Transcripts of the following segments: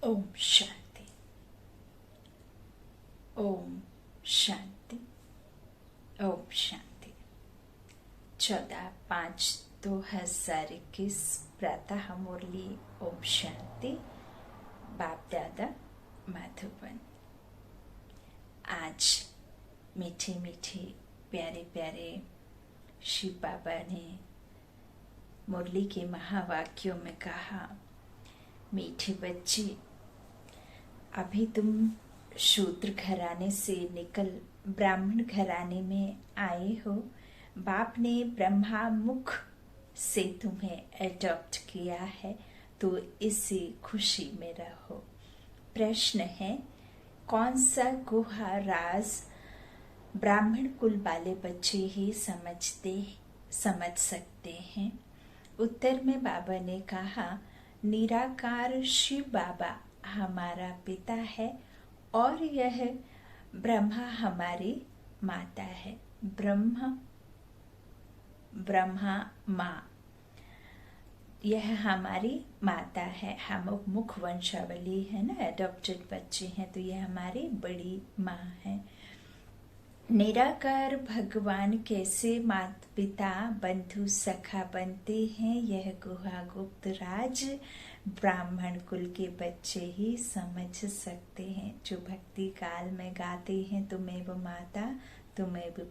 ओम शांति। ओम शांति। ओम शांति। 14/5/2021 प्रातः मुरली। ओम शांति। बाप दादा माधुबन। आज मीठे मीठे प्यारे प्यारे शिव बाबा ने मुरली के महावाक्यों में कहा, मीठे बच्चे, अभी तुम शूद्र घराने से निकल ब्राह्मण घराने में आए हो। बाप ने ब्रह्मा मुख से तुम्हें एडॉप्ट किया है, तो इसी खुशी में रहो। प्रश्न है, कौन सा गुहा राज ब्राह्मण कुल वाले बच्चे ही समझ सकते हैं? उत्तर में बाबा ने कहा, निराकार शिव बाबा हमारा पिता है और यह ब्रह्मा हमारी माता है। ब्रह्मा माँ, यह हमारी माता है। हम मुख वंशावली है ना, एडॉप्टेड बच्चे हैं, तो यह हमारी बड़ी माँ है। निराकार भगवान कैसे माता पिता बंधु सखा बनते हैं, यह गुहा गुप्त राज ब्राह्मण कुल के बच्चे ही समझ सकते हैं। जो भक्ति काल में गाते हैं, तुमेव माता तुमेव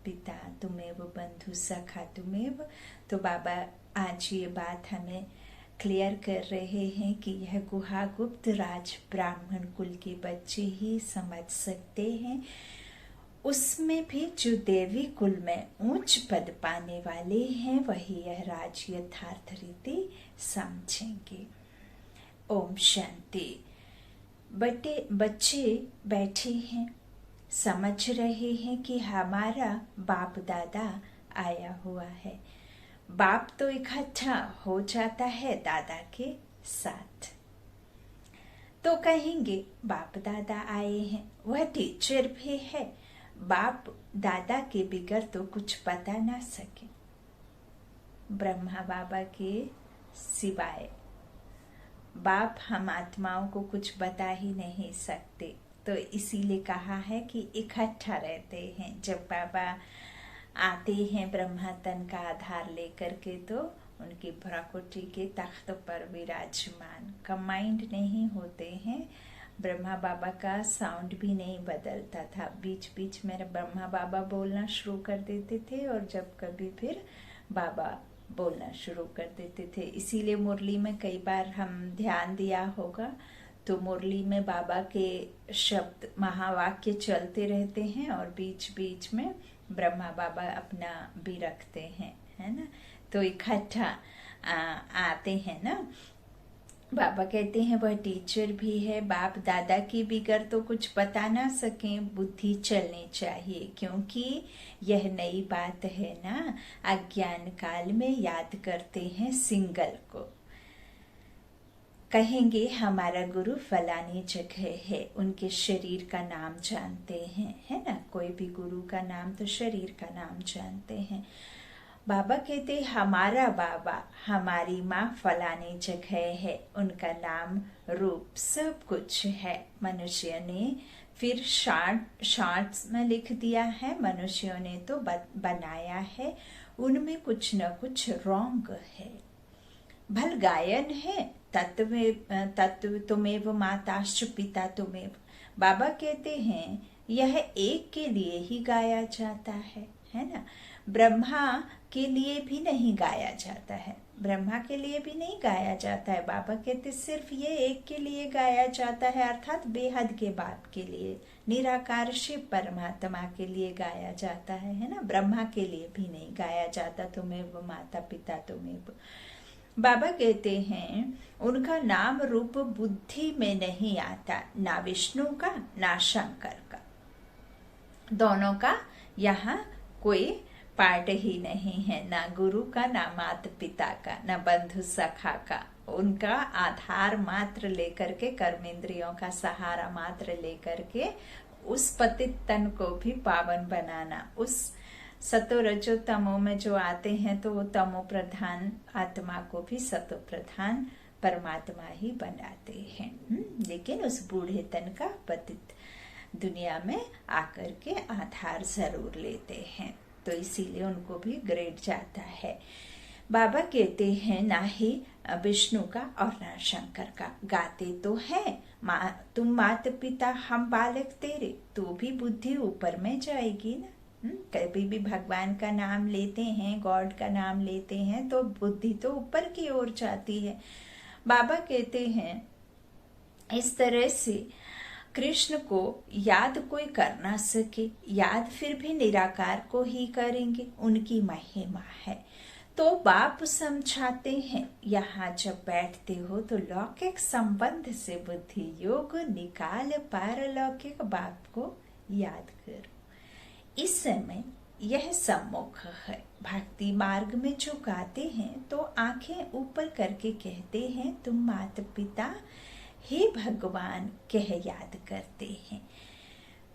पिता तुमेव बंधु सखा तुमेव, तो बाबा आज ये बात हमें क्लियर कर रहे हैं कि यह गुहा गुप्त राज ब्राह्मण कुल के बच्चे ही समझ सकते हैं। उसमें भी जो देवी कुल में ऊंच पद पाने वाले हैं, वही यह राज यथार्थ रीति समझेंगे। ओम शांति। बच्चे बैठे हैं, समझ रहे हैं कि हमारा बाप दादा आया हुआ है। बाप तो इकट्ठा हो जाता है दादा के साथ, तो कहेंगे बाप दादा आए हैं। वह टीचर भी है, बाप दादा के बिगर तो कुछ बता ना सके, ब्रह्मा बाबा के सिवाय। बाप हम आत्माओं को कुछ बता ही नहीं सकते, तो इसीलिए कहा है कि इकट्ठा रहते हैं। जब बाबा आते हैं ब्रह्मा तन का आधार लेकर के, तो उनकी प्रकृति के तख्त पर विराजमान, कंबाइंड नहीं होते हैं। ब्रह्मा बाबा का साउंड भी नहीं बदलता था, बीच बीच में ब्रह्मा बाबा बोलना शुरू कर देते थे और जब कभी फिर बाबा बोलना शुरू कर देते थे। इसीलिए मुरली में कई बार हम ध्यान दिया होगा, तो मुरली में बाबा के शब्द महावाक्य चलते रहते हैं और बीच बीच में ब्रह्मा बाबा अपना भी रखते हैं, है ना। तो इकट्ठा आते हैं ना। बाबा कहते हैं वह टीचर भी है, बाप दादा की बिगर तो कुछ बता ना सकें, बुद्धि चलनी चाहिए, क्योंकि यह नई बात है ना। अज्ञान काल में याद करते हैं सिंगल को, कहेंगे हमारा गुरु फलानी जगह है, उनके शरीर का नाम जानते हैं, है ना। कोई भी गुरु का नाम तो शरीर का नाम जानते हैं। बाबा कहते हमारा बाबा हमारी माँ फलानी जगह है, उनका नाम रूप सब कुछ है। मनुष्य ने फिर शॉर्ट्स में लिख दिया है, मनुष्यों ने तो बनाया है, उनमें कुछ न कुछ रॉन्ग है। भल गायन है, तत्व तुमेव माताश्च पिता तुमेव। बाबा कहते हैं यह एक के लिए ही गाया जाता है ना। ब्रह्मा के लिए भी नहीं गाया जाता है, ब्रह्मा के लिए भी नहीं गाया जाता है। बाबा कहते सिर्फ ये एक के लिए गाया जाता है, अर्थात बेहद के बाप के लिए, निराकार शिव परमात्मा के लिए गाया जाता है ना। ब्रह्मा के लिए भी नहीं गाया जाता, तुम्हें माता पिता तुम्हें। बाबा कहते हैं उनका नाम रूप बुद्धि में नहीं आता, ना विष्णु का ना शंकर का, दोनों का यहाँ कोई पार्ट ही नहीं है, ना गुरु का ना माता पिता का ना बंधु सखा का। उनका आधार मात्र लेकर के, कर्मेंद्रियों का सहारा मात्र लेकर के उस पतित तन को भी पावन बनाना। उस सतो रजो तमो में जो आते हैं, तो वो तमो प्रधान आत्मा को भी सतो प्रधान परमात्मा ही बनाते हैं। लेकिन उस बूढ़ेतन का पतित दुनिया में आकर के आधार जरूर लेते हैं, तो इसीलिए उनको भी ग्रेड जाता है। बाबा कहते हैं ना ही विष्णु का और ना शंकर का। गाते तो हैं तुम माता पिता हम बालक तेरे, तो भी बुद्धि ऊपर में जाएगी ना। कभी भी भगवान का नाम लेते हैं, गॉड का नाम लेते हैं, तो बुद्धि तो ऊपर की ओर जाती है। बाबा कहते हैं इस तरह से कृष्ण को याद कोई कर ना सके, याद फिर भी निराकार को ही करेंगे, उनकी महिमा है। तो बाप समझाते हैं, यहाँ जब बैठते हो तो लौकिक संबंध से बुद्धि योग निकाल पारलौकिक बाप को याद करो। इस समय यह सम्मुख है। भक्ति मार्ग में जो गाते हैं तो आंखें ऊपर करके कहते हैं तुम माता पिता हे भगवान कह याद करते हैं।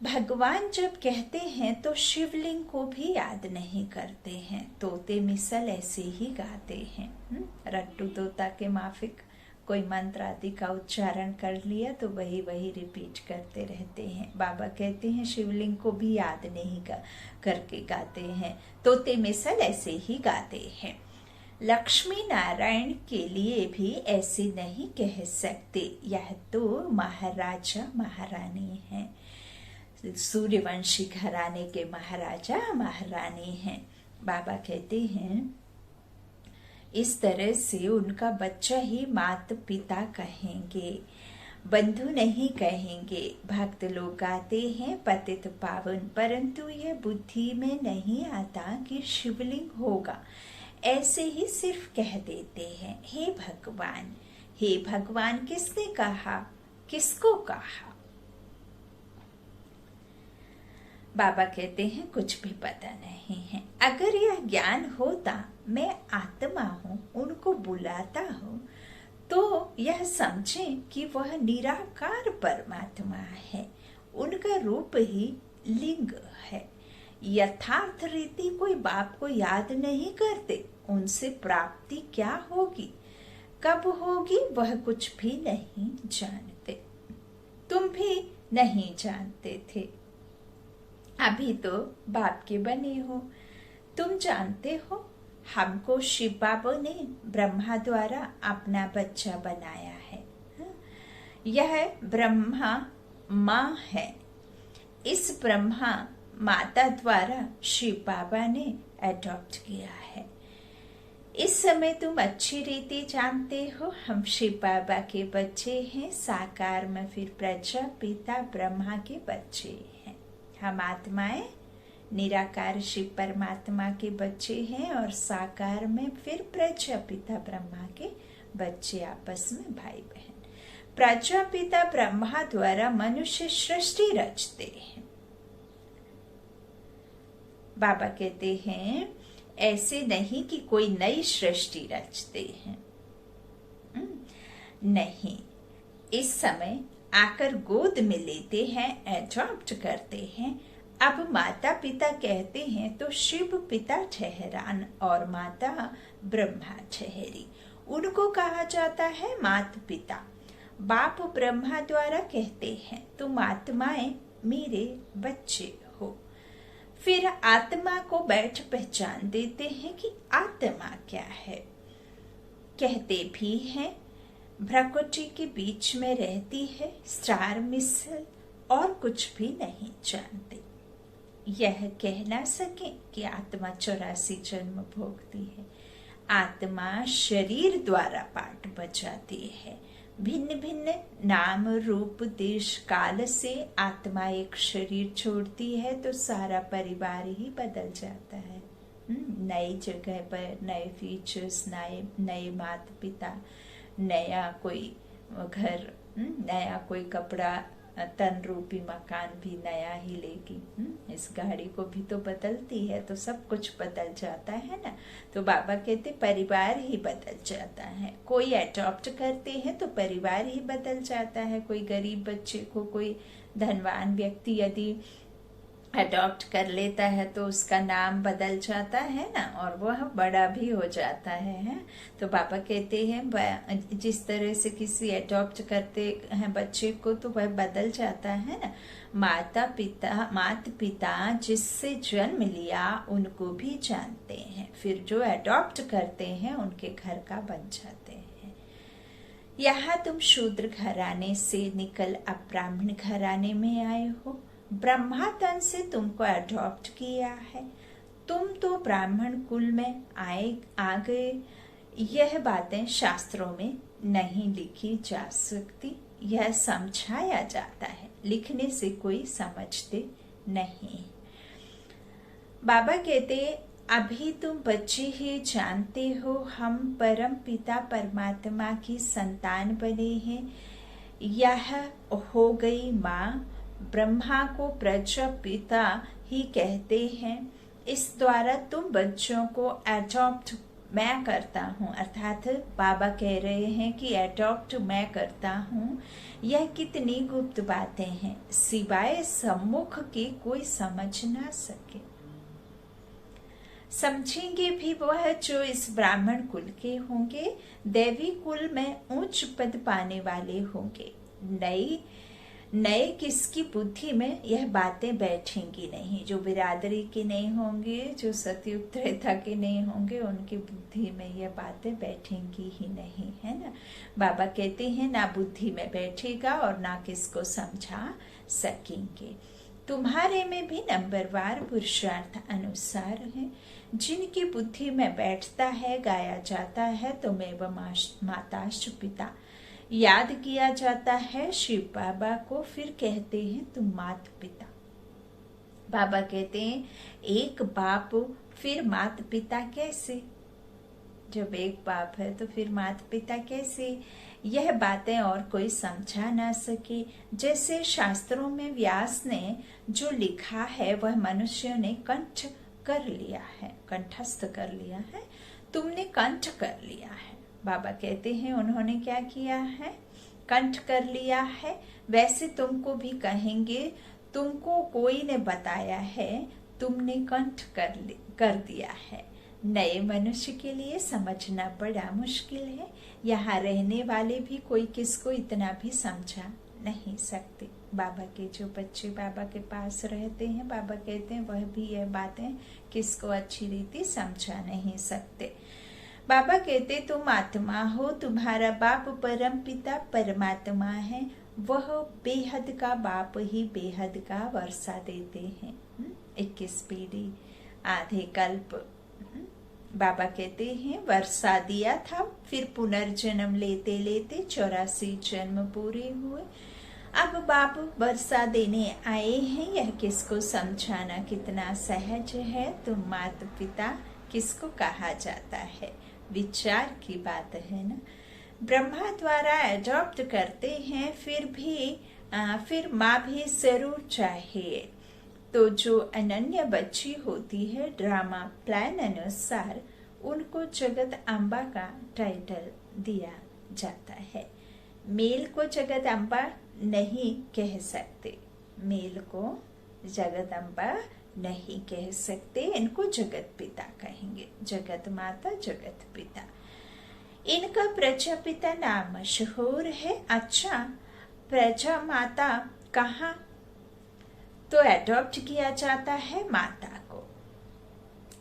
भगवान जब कहते हैं तो शिवलिंग को भी याद नहीं करते हैं। तोते मिसल ऐसे ही गाते हैं। रट्टू तोता के माफिक कोई मंत्र आदि का उच्चारण कर लिया तो वही वही रिपीट करते रहते हैं। बाबा कहते हैं शिवलिंग को भी याद नहीं करके गाते हैं। तोते मिसल ऐसे ही गाते हैं। लक्ष्मी नारायण के लिए भी ऐसे नहीं कह सकते, यह तो महाराजा महारानी है। सूर्यवंशी घराने के महाराजा महारानी हैं। बाबा कहते हैं इस तरह से उनका बच्चा ही माता पिता कहेंगे, बंधु नहीं कहेंगे। भक्त लोग गाते हैं पतित पावन, परंतु यह बुद्धि में नहीं आता कि शिवलिंग होगा, ऐसे ही सिर्फ कह देते हैं हे भगवान। हे भगवान किसने कहा, किसको कहा? बाबा कहते हैं कुछ भी पता नहीं है। अगर यह ज्ञान होता मैं आत्मा हूँ, उनको बुलाता हूँ, तो यह समझें कि वह निराकार परमात्मा है, उनका रूप ही लिंग है। यथार्थ रीति कोई बाप को याद नहीं करते, उनसे प्राप्ति क्या होगी, कब होगी, वह कुछ भी नहीं जानते। तुम भी नहीं जानते थे, अभी तो बाप के बने हो। तुम जानते हो हमको शिव बाबा ने ब्रह्मा द्वारा अपना बच्चा बनाया है। यह ब्रह्मा माँ है। इस ब्रह्मा माता द्वारा शिव बाबा ने अडॉप्ट किया है। इस समय तुम अच्छी रीति जानते हो हम शिव बाबा के बच्चे हैं, साकार में फिर प्रजापिता ब्रह्मा के बच्चे हैं। हम आत्माएं निराकार शिव परमात्मा के बच्चे हैं और साकार में फिर प्रजापिता ब्रह्मा के बच्चे, आपस में भाई बहन। प्रजापिता ब्रह्मा द्वारा मनुष्य सृष्टि रचते हैं। बाबा कहते हैं ऐसे नहीं कि कोई नई सृष्टि रचते हैं, नहीं, इस समय आकर गोद में लेते हैं, एडॉप्ट करते हैं। अब माता पिता कहते हैं तो शिव पिता ठहरान और माता ब्रह्मा ठहरी, उनको कहा जाता है माता पिता। बाप ब्रह्मा द्वारा कहते हैं तुम आत्माएं मेरे बच्चे हो। फिर आत्मा को बैठ पहचान देते हैं कि आत्मा क्या है। कहते भी हैं भ्रकुटी के बीच में रहती है, स्टार मिसल, और कुछ भी नहीं जानते। यह कह ना सके कि आत्मा 84 जन्म भोगती है। आत्मा शरीर द्वारा पाठ बजाती है। भिन्न भिन्न नाम रूप देश काल से आत्मा एक शरीर छोड़ती है तो सारा परिवार ही बदल जाता है। नई जगह पर नए फीचर्स, नए माता पिता, नया कोई घर, नया कोई कपड़ा, तन रूपी मकान भी नया ही लेगी। इस गाड़ी को भी तो बदलती है, तो सब कुछ बदल जाता है ना। तो बाबा कहते परिवार ही बदल जाता है। कोई अडॉप्ट करते हैं तो परिवार ही बदल जाता है। कोई गरीब बच्चे को कोई धनवान व्यक्ति यदि अडॉप्ट कर लेता है तो उसका नाम बदल जाता है ना, और वह बड़ा भी हो जाता है। तो बाबा कहते हैं जिस तरह से किसी अडॉप्ट करते हैं बच्चे को तो वह बदल जाता है ना। माता पिता जिससे जन्म लिया उनको भी जानते हैं, फिर जो अडॉप्ट करते हैं उनके घर का बन जाते हैं। यहाँ तुम शूद्र घराने से निकल अब ब्राह्मण घराने में आए हो। ब्रह्मा तन से तुमको अडॉप्ट किया है, तुम तो ब्राह्मण कुल में आ गए। यह बातें शास्त्रों में नहीं लिखी जा सकती, यह समझाया जाता है, लिखने से कोई समझते नहीं। बाबा कहते अभी तुम बच्चे ही जानते हो हम परम पिता परमात्मा की संतान बने हैं। यह हो गई माँ। ब्रह्मा को प्रजापिता ही कहते हैं। इस द्वारा तुम बच्चों को अडॉप्ट मैं करता हूँ, अर्थात बाबा कह रहे हैं कि अडॉप्ट मैं करता हूँ। यह कितनी गुप्त बातें हैं, सिवाय सम्मुख के कोई समझ ना सके। समझेंगे भी वह जो इस ब्राह्मण कुल के होंगे, देवी कुल में उच्च पद पाने वाले होंगे। नए किसकी बुद्धि में यह बातें बैठेंगी नहीं, जो बिरादरी के नहीं होंगे, जो सतयुग त्रेता के नहीं होंगे, उनकी बुद्धि में यह बातें बैठेंगी ही नहीं, है ना। बाबा कहते हैं ना बुद्धि में बैठेगा और ना किसको समझा सकेंगे। तुम्हारे में भी नंबरवार पुरुषार्थ अनुसार है। जिनकी बुद्धि में बैठता है, गाया जाता है, तुमेव माताश्च पिता याद किया जाता है शिव बाबा को, फिर कहते हैं तुम मात पिता। बाबा कहते हैं एक बाप फिर मात पिता कैसे? जब एक बाप है तो फिर मात पिता कैसे? यह बातें और कोई समझा ना सके। जैसे शास्त्रों में व्यास ने जो लिखा है वह मनुष्य ने कंठ कर लिया है, कंठस्थ कर लिया है, तुमने कंठ कर लिया है। बाबा कहते हैं उन्होंने क्या किया है, कंठ कर लिया है। वैसे तुमको भी कहेंगे, तुमको कोई ने बताया है, तुमने कंठ कर दिया है। नए मनुष्य के लिए समझना बड़ा मुश्किल है। यहाँ रहने वाले भी कोई किसको इतना भी समझा नहीं सकते। बाबा के जो बच्चे बाबा के पास रहते हैं, बाबा कहते हैं वह भी यह बातें किसको अच्छी रीति समझा नहीं सकते। बाबा कहते तुम आत्मा हो, तुम्हारा बाप परम पिता परमात्मा है, वह बेहद का बाप ही बेहद का वर्षा देते हैं। 21 पीढ़ी आधे कल्प। बाबा कहते हैं वर्षा दिया था, फिर पुनर्जन्म लेते लेते 84 जन्म पूरे हुए। अब बाप वर्षा देने आए हैं, यह किसको समझाना कितना सहज है। तुम माता पिता किसको कहा जाता है, विचार की बात है ना। ब्रह्मा द्वारा एडॉप्ट करते हैं, फिर माँ भी जरूर चाहिए। तो जो अनन्य बच्ची होती है, ड्रामा प्लान अनुसार उनको जगत अम्बा का टाइटल दिया जाता है। मेल को जगत अम्बा नहीं कह सकते, मेल को जगत अम्बा नहीं कह सकते, इनको जगत पिता कहेंगे। जगत माता जगत पिता। इनका प्रजापिता नाम मशहूर है। अच्छा, प्रजा माता कहाँ? तो एडॉप्ट किया जाता है माता को।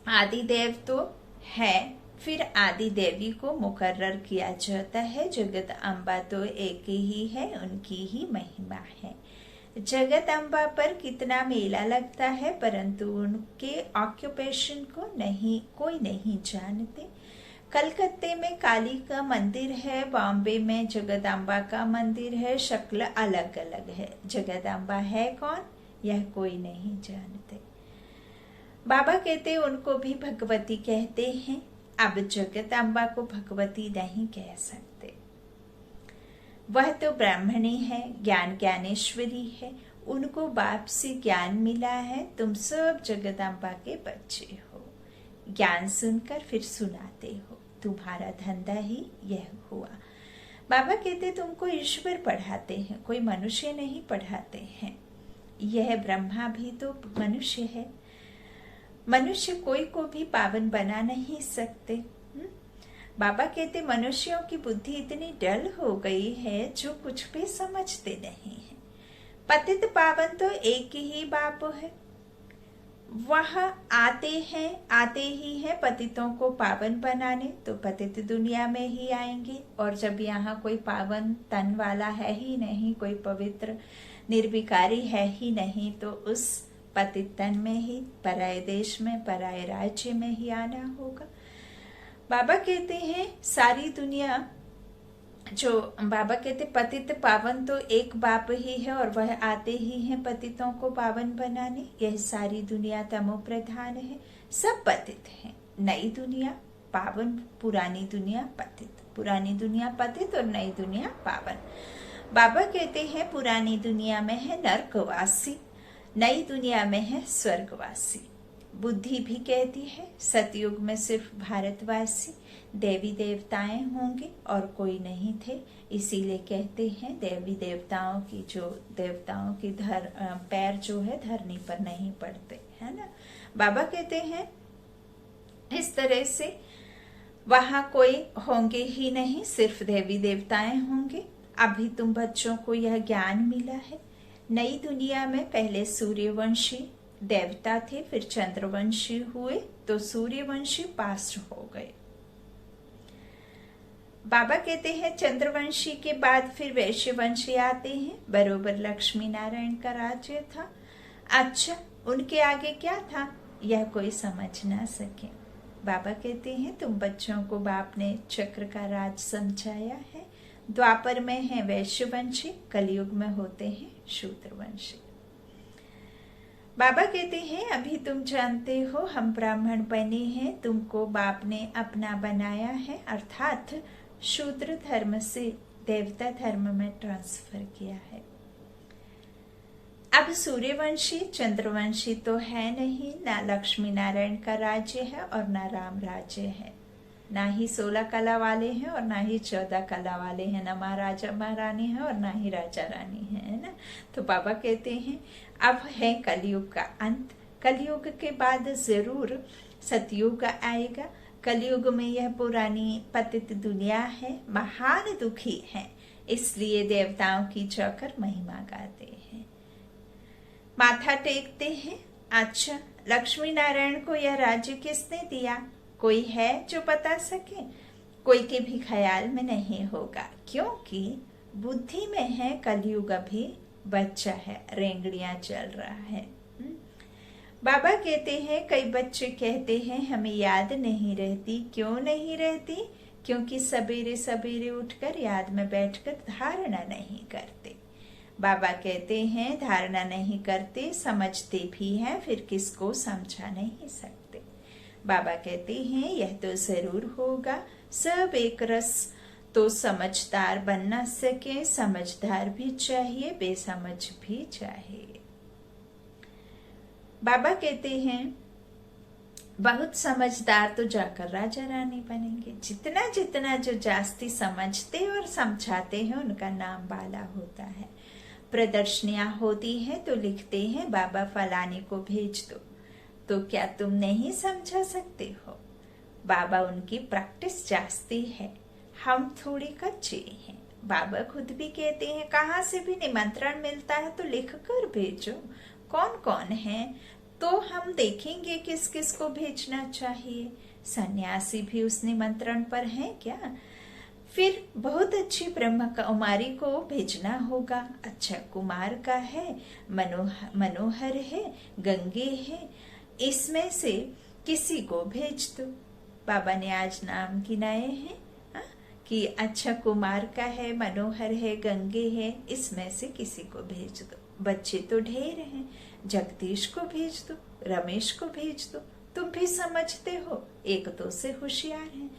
आदि देव तो है, फिर आदि देवी को मुकर्रर किया जाता है। जगत अम्बा तो एक ही है, उनकी ही महिमा है। जगत अम्बा पर कितना मेला लगता है, परंतु उनके ऑक्यूपेशन को कोई नहीं जानते। कलकत्ते में काली का मंदिर है, बॉम्बे में जगत अम्बा का मंदिर है, शक्ल अलग अलग है। जगत अम्बा है कौन, यह कोई नहीं जानते। बाबा कहते उनको भी भगवती कहते हैं। अब जगत अम्बा को भगवती नहीं कह सकते, वह तो ब्राह्मणी है, ज्ञान ज्ञानेश्वरी है, उनको बाप से ज्ञान मिला है। तुम सब जगत अम्बा के बच्चे हो, ज्ञान सुनकर फिर सुनाते हो, तुम्हारा धंधा ही यह हुआ। बाबा कहते तुमको ईश्वर पढ़ाते हैं, कोई मनुष्य नहीं पढ़ाते हैं। यह ब्रह्मा भी तो मनुष्य है। मनुष्य कोई को भी पावन बना नहीं सकते। बाबा कहते मनुष्यों की बुद्धि इतनी डल हो गई है जो कुछ भी समझते नहीं है। पतित पावन तो एक ही बाप है। वह आते ही हैं पतितों को पावन बनाने, तो पतित दुनिया में ही आएंगे। और जब यहाँ कोई पावन तन वाला है ही नहीं, कोई पवित्र निर्विकारी है ही नहीं, तो उस पतित तन में ही, पराये देश में, पराये राज्य में ही आना होगा। बाबा कहते हैं सारी दुनिया, जो बाबा कहते पतित पावन तो एक बाप ही है और वह आते ही हैं पतितों को पावन बनाने। यह सारी दुनिया तमो प्रधान है, सब पतित हैं। नई दुनिया पावन, पुरानी दुनिया पतित, पुरानी दुनिया पतित और नई दुनिया पावन। बाबा कहते हैं पुरानी दुनिया में है नरकवासी, नई दुनिया में है स्वर्गवासी। बुद्धि भी कहती है सतयुग में सिर्फ भारतवासी, देवी देवताएं होंगे और कोई नहीं थे, इसीलिए कहते हैं देवी देवताओं की, जो देवताओं की पैर जो है धरनी पर नहीं पड़ते, है ना। बाबा कहते हैं इस तरह से वहां कोई होंगे ही नहीं, सिर्फ देवी देवताएं होंगे। अभी तुम बच्चों को यह ज्ञान मिला है। नई दुनिया में पहले सूर्यवंशी देवता थे, फिर चंद्रवंशी हुए, तो सूर्यवंशी पास हो गए। बाबा कहते हैं चंद्रवंशी के बाद फिर वैश्यवंशी आते हैं। बरोबर लक्ष्मी नारायण का राज्य था। अच्छा, उनके आगे क्या था यह कोई समझ ना सके। बाबा कहते हैं तुम बच्चों को बाप ने चक्र का राज समझाया है। द्वापर में है वैश्यवंशी, कलयुग में होते हैं शूद्रवंशी। बाबा कहते हैं अभी तुम जानते हो हम ब्राह्मण बने हैं, तुमको बाप ने अपना बनाया है, अर्थात शूद्र धर्म से देवता धर्म में ट्रांसफर किया है। अब सूर्यवंशी चंद्रवंशी तो है नहीं, ना लक्ष्मी नारायण का राज्य है और ना राम राज्य है, ना ही 16 कला वाले हैं और ना ही 14 कला वाले हैं, ना महाराजा महारानी है और ना ही राजा रानी है ना। तो बाबा कहते हैं अब है कलयुग का अंत। कलयुग के बाद जरूर सतयुग आएगा। कलयुग में यह पुरानी पतित दुनिया है, महान दुखी है, इसलिए देवताओं की जाकर महिमा गाते हैं, माथा टेकते हैं। अच्छा, लक्ष्मी नारायण को यह राज्य किसने दिया? कोई है जो बता सके? कोई के भी ख्याल में नहीं होगा, क्योंकि बुद्धि में है कलयुग अभी बच्चा है, रेंगड़ियां चल रहा है। बाबा कहते हैं कई बच्चे कहते हैं हमें याद नहीं रहती। क्यों नहीं रहती? क्योंकि सवेरे सवेरे उठकर याद में बैठकर धारणा नहीं करते। बाबा कहते हैं धारणा नहीं करते, समझते भी हैं, फिर किसको समझा नहीं सकते। बाबा कहते हैं यह तो जरूर होगा, सब एक रस, तो समझदार बन न सके, समझदार भी चाहिए, बेसमझ भी चाहिए। बाबा कहते हैं बहुत समझदार तो जाकर राजा रानी बनेंगे। जितना जितना जो जास्ती समझते और समझाते हैं उनका नाम बाला होता है। प्रदर्शनियां होती हैं तो लिखते हैं बाबा फलाने को भेज दो, तो क्या तुम नहीं समझा सकते हो? बाबा उनकी प्रैक्टिस जास्ती है, हम थोड़ी कच्चे हैं। बाबा खुद भी कहते हैं कहाँ से भी निमंत्रण मिलता है तो लिख कर भेजो, कौन कौन है तो हम देखेंगे किस किस को भेजना चाहिए। सन्यासी भी उस निमंत्रण पर हैं क्या? फिर बहुत अच्छी ब्रह्म कुमारी को भेजना होगा। अच्छा, कुमार का है, मनोहर है, गंगे है, इसमें से किसी को भेज दो। बाबा ने आज नाम गिनाए हैं कि अच्छा कुमार का है, मनोहर है, गंगे है, इसमें से किसी को भेज दो। बच्चे तो ढेर हैं, जगदीश को भेज दो, रमेश को भेज दो। तुम भी समझते हो, एक दो से होशियार हैं।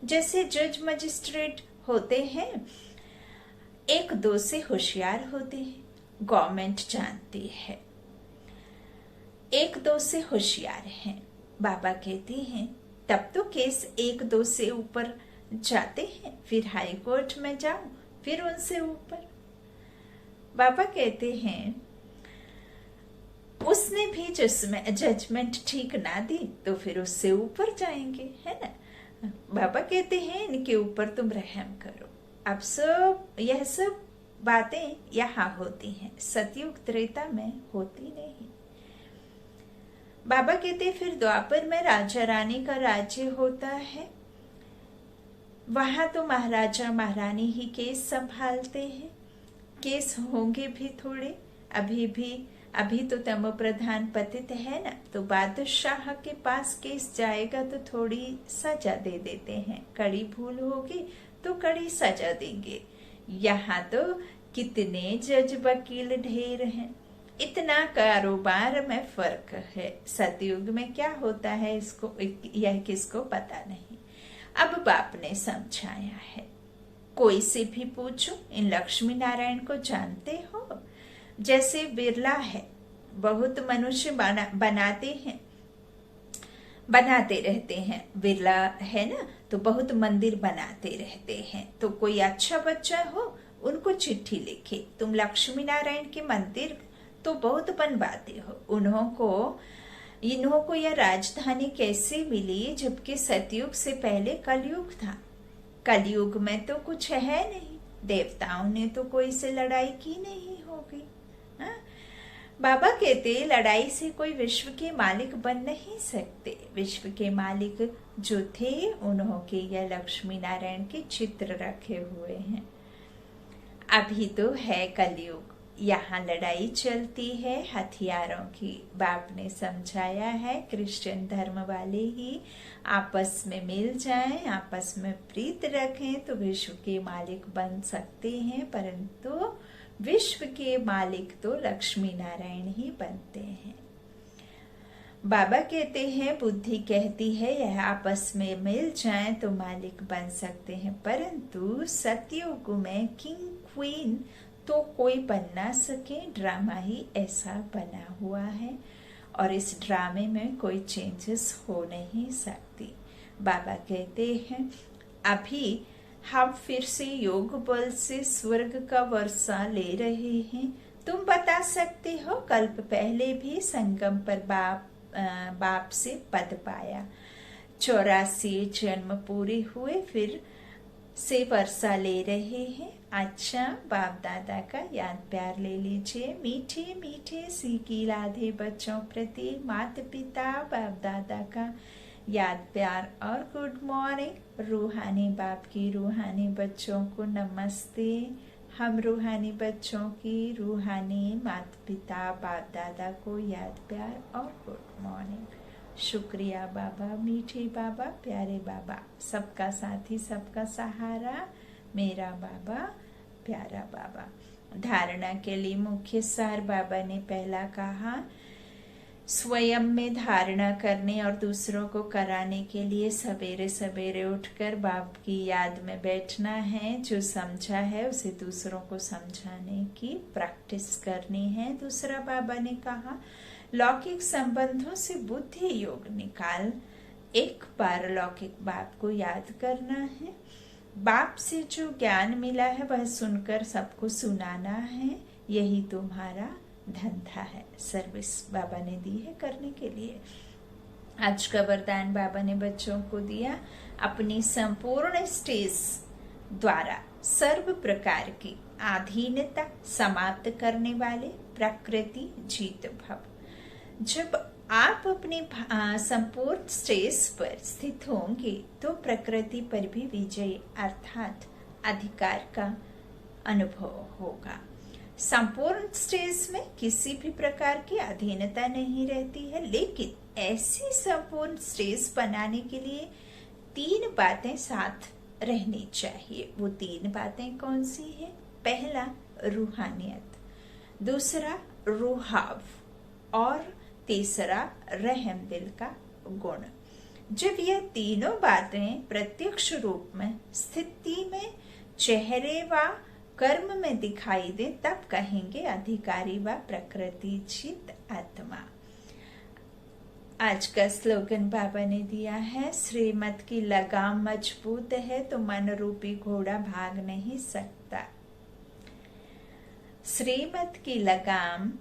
जैसे जज मजिस्ट्रेट होते हैं, एक दो से होशियार होते हैं, गवर्नमेंट जानती है, एक दो से होशियार हैं। बाबा कहते हैं तब तो केस एक दो से ऊपर जाते हैं, फिर हाई कोर्ट में जाओ, फिर उनसे ऊपर। बाबा कहते हैं उसने भी जजमेंट ठीक ना दी तो फिर उससे ऊपर जाएंगे, है ना। बाबा कहते हैं इनके ऊपर तुम रहम करो। अब यह सब बातें यहाँ होती हैं, सतयुग त्रेता में होती नहीं। बाबा कहते फिर द्वापर में राजा रानी का राज्य होता है, वहां तो महाराजा महारानी ही केस संभालते हैं। केस होंगे भी थोड़े, अभी तो तमो प्रधान पतित है ना, तो बादशाह के पास केस जाएगा तो थोड़ी सजा दे देते हैं, कड़ी भूल होगी तो कड़ी सजा देंगे। यहाँ तो कितने जज वकील ढेर हैं, इतना कारोबार में फर्क है। सतयुग में क्या होता है यह किसको पता नहीं। अब बाप ने समझाया है, कोई से भी पूछो, इन लक्ष्मी नारायण को जानते हो? जैसे बिरला है, बहुत मनुष्य बनाते रहते हैं। बिरला है ना, तो बहुत मंदिर बनाते रहते हैं। तो कोई अच्छा बच्चा हो, उनको चिट्ठी लिखे, तुम लक्ष्मी नारायण के मंदिर तो बहुत बनवाते हो, इन्हों को यह राजधानी कैसे मिली, जबकि सतयुग से पहले कलयुग था। कलयुग में तो कुछ है नहीं, देवताओं ने तो कोई से लड़ाई की नहीं होगी। बाबा कहते लड़ाई से कोई विश्व के मालिक बन नहीं सकते। विश्व के मालिक जो थे, उन्हों के यह लक्ष्मी नारायण के चित्र रखे हुए हैं। अभी तो है कलयुग, यहाँ लड़ाई चलती है हथियारों की। बाप ने समझाया है क्रिश्चियन धर्म वाले ही आपस में मिल जाएं, आपस में प्रीत रखें तो विश्व के मालिक बन सकते हैं, परंतु विश्व के मालिक तो लक्ष्मी नारायण ही बनते हैं। बाबा कहते हैं बुद्धि कहती है यह आपस में मिल जाएं तो मालिक बन सकते हैं, परंतु सतयुग में किंग क्वीन तो कोई बन ना सके। ड्रामा ही ऐसा बना हुआ है और इस ड्रामे में कोई चेंजेस हो नहीं सकती। बाबा कहते हैं अभी हम फिर से योग बल से स्वर्ग का वर्षा ले रहे हैं। तुम बता सकते हो, कल्प पहले भी संगम पर बाप से पद पाया, 84 जन्म पूरे हुए, फिर से वर्षा ले रहे हैं। अच्छा, बाप दादा का याद प्यार ले लीजिए। मीठे मीठे सीखी राधे बच्चों प्रति माता पिता बाप दादा का याद प्यार और गुड मॉर्निंग। रूहानी बाप की रूहानी बच्चों को नमस्ते। हम रूहानी बच्चों की रूहानी माता पिता बाप दादा को याद प्यार और गुड मॉर्निंग। शुक्रिया बाबा, मीठे बाबा, प्यारे बाबा, सबका साथी सबका सहारा, मेरा बाबा, प्यारा बाबा। धारणा के लिए मुख्य सार बाबा ने पहला कहा, स्वयं में धारणा करने और दूसरों को कराने के लिए सवेरे सवेरे उठकर बाप की याद में बैठना है। जो समझा है उसे दूसरों को समझाने की प्रैक्टिस करनी है। दूसरा बाबा ने कहा, लौकिक संबंधों से बुद्धि योग निकाल, एक बार लौकिक बाप को याद करना है। बाप से जो ज्ञान मिला है वह सुनकर सबको सुनाना है, यही तुम्हारा धंधा है। सर्विस बाबा ने दी है करने के लिए। आज का वरदान बाबा ने बच्चों को दिया, अपनी संपूर्ण स्टेज द्वारा सर्व प्रकार की अधीनता समाप्त करने वाले प्रकृति जीत भव। जब आप अपने संपूर्ण स्टेज पर स्थित होंगे तो प्रकृति पर भी विजय अर्थात अधिकार का अनुभव होगा। संपूर्ण स्टेज में किसी भी प्रकार की अधीनता नहीं रहती है, लेकिन ऐसी संपूर्ण स्टेज बनाने के लिए 3 बातें साथ रहनी चाहिए। वो 3 बातें कौन सी है? पहला रूहानियत, दूसरा रूहाव और तीसरा रहम दिल का गुण। जब यह तीनों बातें प्रत्यक्ष रूप में स्थिति में चेहरे व कर्म में दिखाई दे तब कहेंगे अधिकारी व प्रकृति चित आत्मा। आज का स्लोगन बाबा ने दिया है, श्रीमत की लगाम मजबूत है तो मन रूपी घोड़ा भाग नहीं सकता। श्रीमत की लगाम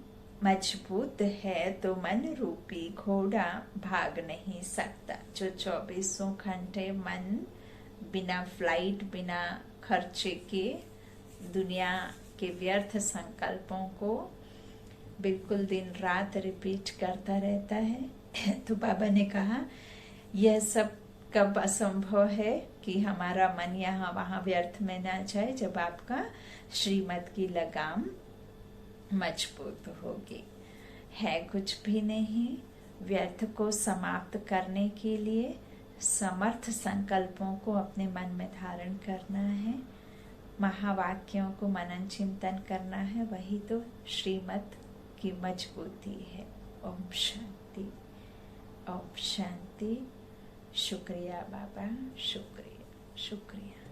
मजबूत है तो मन रूपी घोड़ा भाग नहीं सकता। जो 24 घंटे मन बिना फ्लाइट, बिना खर्चे के दुनिया के व्यर्थ संकल्पों को बिल्कुल दिन रात रिपीट करता रहता है। तो बाबा ने कहा यह सब कब असंभव है कि हमारा मन यहाँ वहाँ व्यर्थ में ना जाए, जब आपका श्रीमत की लगाम मजबूत होगी। है कुछ भी नहीं, व्यर्थ को समाप्त करने के लिए समर्थ संकल्पों को अपने मन में धारण करना है, महावाक्यों को मनन चिंतन करना है, वही तो श्रीमत की मजबूती है। ओम शांति, ओम शांति। शुक्रिया बाबा, शुक्रिया, शुक्रिया।